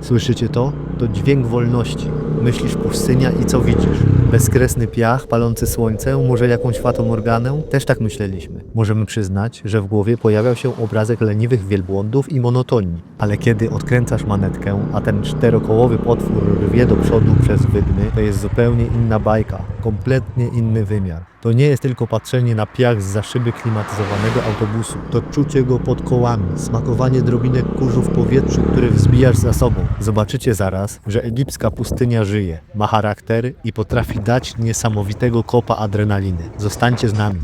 Słyszycie to? To dźwięk wolności. Myślisz pustynia i co widzisz? Bezkresny piach, palące słońce, może jakąś fatamorganę? Też tak myśleliśmy. Możemy przyznać, że w głowie pojawiał się obrazek leniwych wielbłądów i monotonii. Ale kiedy odkręcasz manetkę, a ten czterokołowy potwór rwie do przodu przez wydmy, to jest zupełnie inna bajka. Kompletnie inny wymiar. To nie jest tylko patrzenie na piach zza szyby klimatyzowanego autobusu. To czucie go pod kołami, smakowanie drobinek kurzu w powietrzu, które wzbijasz za sobą. Zobaczycie zaraz, że egipska pustynia żyje, ma charakter i potrafi dać niesamowitego kopa adrenaliny. Zostańcie z nami.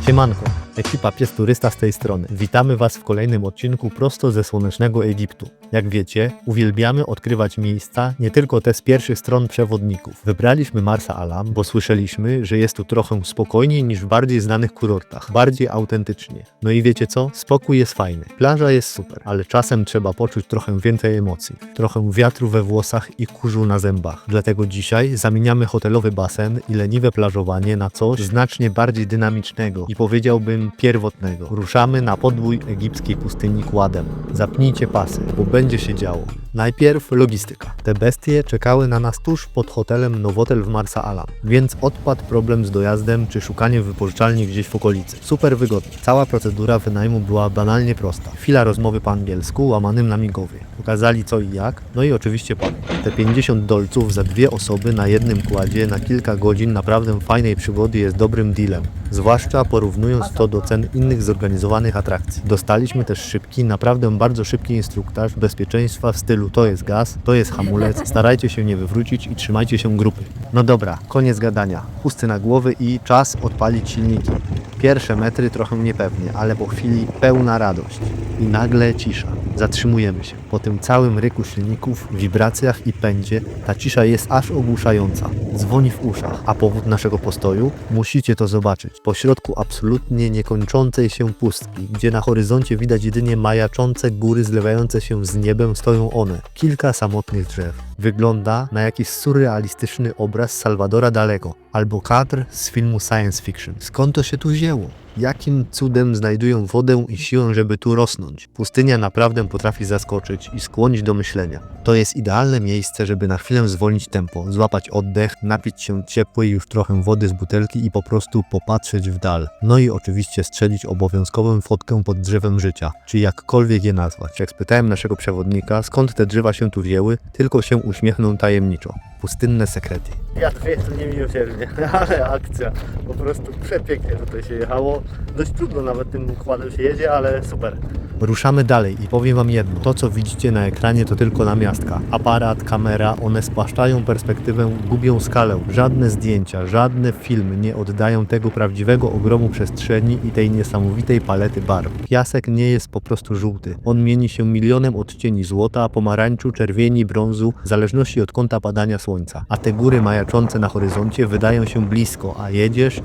Siemanko, ekipa Pies Turysta z tej strony. Witamy Was w kolejnym odcinku prosto ze słonecznego Egiptu. Jak wiecie, uwielbiamy odkrywać miejsca, nie tylko te z pierwszych stron przewodników. Wybraliśmy Marsa Alam, bo słyszeliśmy, że jest tu trochę spokojniej niż w bardziej znanych kurortach, bardziej autentycznie. No i wiecie co? Spokój jest fajny, plaża jest super, ale czasem trzeba poczuć trochę więcej emocji, trochę wiatru we włosach i kurzu na zębach. Dlatego dzisiaj zamieniamy hotelowy basen i leniwe plażowanie na coś znacznie bardziej dynamicznego i powiedziałbym pierwotnego. Ruszamy na podbój egipskiej pustyni kładem. Zapnijcie pasy, bo będzie się działo. Najpierw logistyka. Te bestie czekały na nas tuż pod hotelem Nowotel w Marsa Alam, więc odpadł problem z dojazdem czy szukaniem wypożyczalni gdzieś w okolicy. Super wygodnie. Cała procedura wynajmu była banalnie prosta. Chwila rozmowy po angielsku, łamanym na migowie. Pokazali co i jak, no i oczywiście pan. Te 50 dolców za dwie osoby na jednym kładzie na kilka godzin naprawdę fajnej przygody jest dobrym dealem. Zwłaszcza porównując to do cen innych zorganizowanych atrakcji. Dostaliśmy też szybki, naprawdę bardzo szybki instruktaż bezpieczeństwa w stylu to jest gaz, to jest hamulec, starajcie się nie wywrócić i trzymajcie się grupy. No dobra, koniec gadania. Chusty na głowy i czas odpalić silniki. Pierwsze metry trochę niepewnie, ale po chwili pełna radość. I nagle cisza. Zatrzymujemy się. Po tym całym ryku silników, wibracjach i pędzie, ta cisza jest aż ogłuszająca. Dzwoni w uszach. A powód naszego postoju? Musicie to zobaczyć. Pośrodku absolutnie niekończącej się pustki, gdzie na horyzoncie widać jedynie majaczące góry zlewające się z niebem, stoją one. Kilka samotnych drzew. Wygląda na jakiś surrealistyczny obraz Salvadora Dalego albo kadr z filmu science fiction. Skąd to się tu wzięło? Jakim cudem znajdują wodę i siłę, żeby tu rosnąć? Pustynia naprawdę potrafi zaskoczyć i skłonić do myślenia. To jest idealne miejsce, żeby na chwilę zwolnić tempo, złapać oddech, napić się ciepłej już trochę wody z butelki i po prostu popatrzeć w dal. No i oczywiście strzelić obowiązkową fotkę pod drzewem życia, czy jakkolwiek je nazwać. Jak spytałem naszego przewodnika, skąd te drzewa się tu wzięły, tylko się uśmiechnął tajemniczo. Pustynne sekrety. Wiatr jest niemiłosiernie, ale akcja. Po prostu przepięknie tutaj się jechało. Dość trudno nawet tym układem się jedzie, ale super. Ruszamy dalej i powiem Wam jedno. To co widzicie na ekranie to tylko namiastka. Aparat, kamera, one spłaszczają perspektywę, gubią skalę. Żadne zdjęcia, żadne filmy nie oddają tego prawdziwego ogromu przestrzeni i tej niesamowitej palety barw. Piasek nie jest po prostu żółty. On mieni się milionem odcieni złota, pomarańczu, czerwieni, brązu, w zależności od kąta padania słońca. A te góry majaczące na horyzoncie wydają się blisko, a jedziesz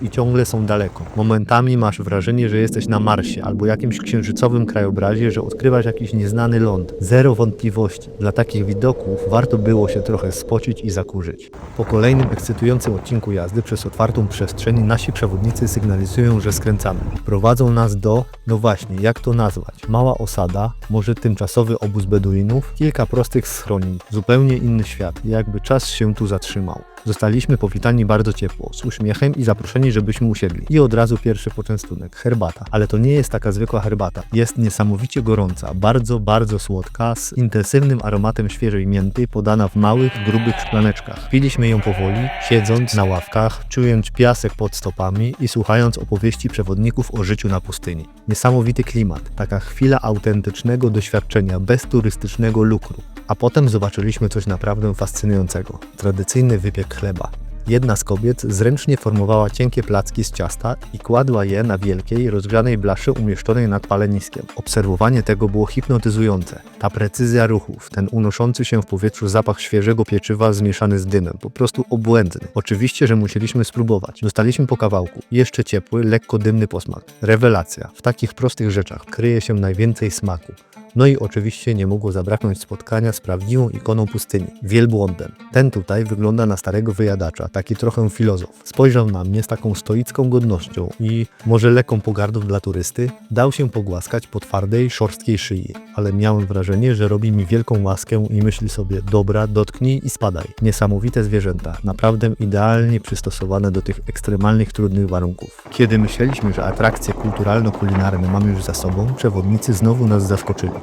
i ciągle są daleko. Momentami masz wrażenie, że jesteś na Marsie albo jakimś księżycowym krajobrazie, że odkrywasz jakiś nieznany ląd. Zero wątpliwości. Dla takich widoków warto było się trochę spocić i zakurzyć. Po kolejnym ekscytującym odcinku jazdy przez otwartą przestrzeń nasi przewodnicy sygnalizują, że skręcamy. Prowadzą nas do, no właśnie, jak to nazwać? Mała osada, może tymczasowy obóz beduinów, kilka prostych schronień, zupełnie inny świat, jakby czas się tu zatrzymał. Zostaliśmy powitani bardzo ciepło, z uśmiechem i zaproszeni, żebyśmy usiedli. I od razu pierwszy poczęstunek, herbata. Ale to nie jest taka zwykła herbata. Jest niesamowicie gorąca, bardzo słodka, z intensywnym aromatem świeżej mięty, podana w małych, grubych szklaneczkach. Piliśmy ją powoli, siedząc na ławkach, czując piasek pod stopami i słuchając opowieści przewodników o życiu na pustyni. Niesamowity klimat, taka chwila autentycznego doświadczenia, bez turystycznego lukru. A potem zobaczyliśmy coś naprawdę fascynującego. Tradycyjny wypiek chleba. Jedna z kobiet zręcznie formowała cienkie placki z ciasta i kładła je na wielkiej, rozgrzanej blaszy umieszczonej nad paleniskiem. Obserwowanie tego było hipnotyzujące. Ta precyzja ruchów, ten unoszący się w powietrzu zapach świeżego pieczywa zmieszany z dymem, po prostu obłędny. Oczywiście, że musieliśmy spróbować. Dostaliśmy po kawałku. Jeszcze ciepły, lekko dymny posmak. Rewelacja. W takich prostych rzeczach kryje się najwięcej smaku. No i oczywiście nie mogło zabraknąć spotkania z prawdziwą ikoną pustyni, wielbłądem. Ten tutaj wygląda na starego wyjadacza, taki trochę filozof. Spojrzał na mnie z taką stoicką godnością i, może lekką pogardą dla turysty, dał się pogłaskać po twardej, szorstkiej szyi. Ale miałem wrażenie, że robi mi wielką łaskę i myśli sobie, dobra, dotknij i spadaj. Niesamowite zwierzęta, naprawdę idealnie przystosowane do tych ekstremalnych, trudnych warunków. Kiedy myśleliśmy, że atrakcje kulturalno-kulinarne mamy już za sobą, przewodnicy znowu nas zaskoczyli.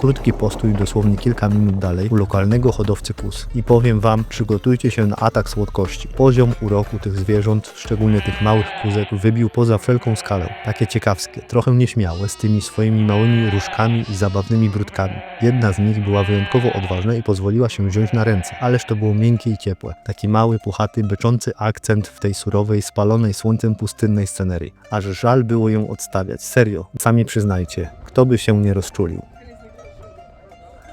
Krótki postój dosłownie kilka minut dalej u lokalnego hodowcy kóz. I powiem wam, przygotujcie się na atak słodkości. Poziom uroku tych zwierząt, szczególnie tych małych kózek, wybił poza wszelką skalę. Takie ciekawskie, trochę nieśmiałe, z tymi swoimi małymi różkami i zabawnymi brudkami. Jedna z nich była wyjątkowo odważna i pozwoliła się wziąć na ręce, ależ to było miękkie i ciepłe. Taki mały, puchaty, beczący akcent w tej surowej, spalonej słońcem pustynnej scenerii. Aż żal było ją odstawiać. Serio, sami przyznajcie, kto by się nie rozczulił.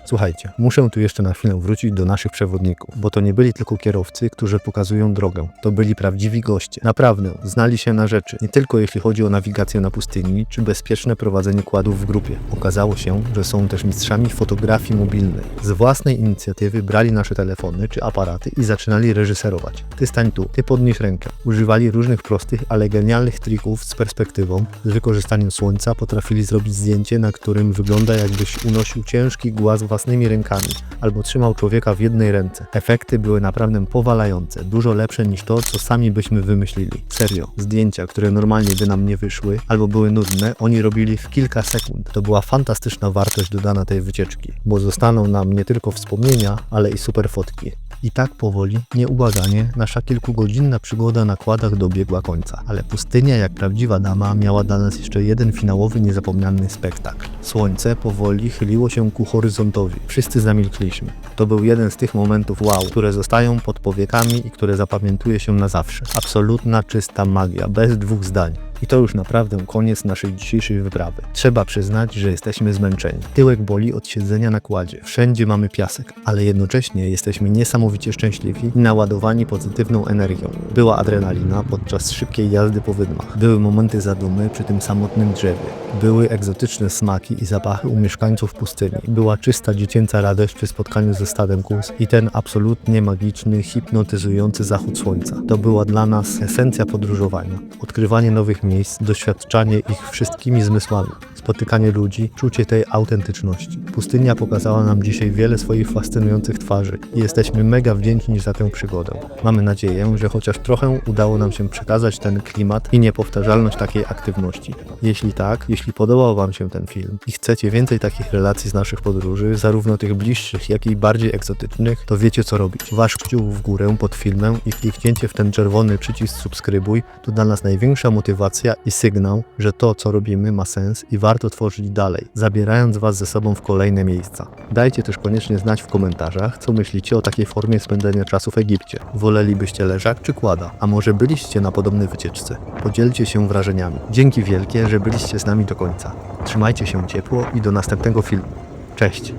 Słuchajcie, muszę tu jeszcze na chwilę wrócić do naszych przewodników, bo to nie byli tylko kierowcy, którzy pokazują drogę. To byli prawdziwi goście. Naprawdę, znali się na rzeczy. Nie tylko jeśli chodzi o nawigację na pustyni, czy bezpieczne prowadzenie kładów w grupie. Okazało się, że są też mistrzami fotografii mobilnej. Z własnej inicjatywy brali nasze telefony czy aparaty i zaczynali reżyserować. Ty stań tu, ty podnieś rękę. Używali różnych prostych, ale genialnych trików z perspektywą. Z wykorzystaniem słońca potrafili zrobić zdjęcie, na którym wygląda, jakbyś unosił ciężki głaz własnymi rękami albo trzymał człowieka w jednej ręce. Efekty były naprawdę powalające, dużo lepsze niż to, co sami byśmy wymyślili. Serio, zdjęcia, które normalnie by nam nie wyszły albo były nudne, oni robili w kilka sekund. To była fantastyczna wartość dodana tej wycieczki, bo zostaną nam nie tylko wspomnienia, ale i super fotki. I tak powoli, nieubłaganie, nasza kilkugodzinna przygoda na kładach dobiegła końca. Ale pustynia, jak prawdziwa dama, miała dla nas jeszcze jeden finałowy, niezapomniany spektakl. Słońce powoli chyliło się ku horyzontowi. Wszyscy zamilkliśmy. To był jeden z tych momentów wow, które zostają pod powiekami i które zapamiętuje się na zawsze. Absolutna, czysta magia, bez dwóch zdań. I to już naprawdę koniec naszej dzisiejszej wyprawy. Trzeba przyznać, że jesteśmy zmęczeni. Tyłek boli od siedzenia na kładzie. Wszędzie mamy piasek, ale jednocześnie jesteśmy niesamowicie szczęśliwi i naładowani pozytywną energią. Była adrenalina podczas szybkiej jazdy po wydmach. Były momenty zadumy przy tym samotnym drzewie. Były egzotyczne smaki i zapachy u mieszkańców pustyni. Była czysta dziecięca radość przy spotkaniu ze stadem kóz i ten absolutnie magiczny, hipnotyzujący zachód słońca. To była dla nas esencja podróżowania. Odkrywanie nowych miejsc, doświadczanie ich wszystkimi zmysłami, spotykanie ludzi, czucie tej autentyczności. Pustynia pokazała nam dzisiaj wiele swoich fascynujących twarzy i jesteśmy mega wdzięczni za tę przygodę. Mamy nadzieję, że chociaż trochę udało nam się przekazać ten klimat i niepowtarzalność takiej aktywności. Jeśli tak, jeśli podobał wam się ten film i chcecie więcej takich relacji z naszych podróży, zarówno tych bliższych, jak i bardziej egzotycznych, to wiecie co robić. Wasz kciuk w górę pod filmem i kliknięcie w ten czerwony przycisk subskrybuj to dla nas największa motywacja i sygnał, że to co robimy ma sens i warto tworzyć dalej, zabierając was ze sobą w kolejne miejsca. Dajcie też koniecznie znać w komentarzach, co myślicie o takiej formie spędzania czasu w Egipcie. Wolelibyście leżak czy kłada? A może byliście na podobnej wycieczce? Podzielcie się wrażeniami. Dzięki wielkie, że byliście z nami do końca. Trzymajcie się ciepło i do następnego filmu. Cześć!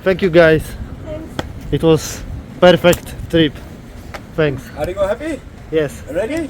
Thank you guys. It was perfect trip. Thanks. Are you happy? Yes. Ready?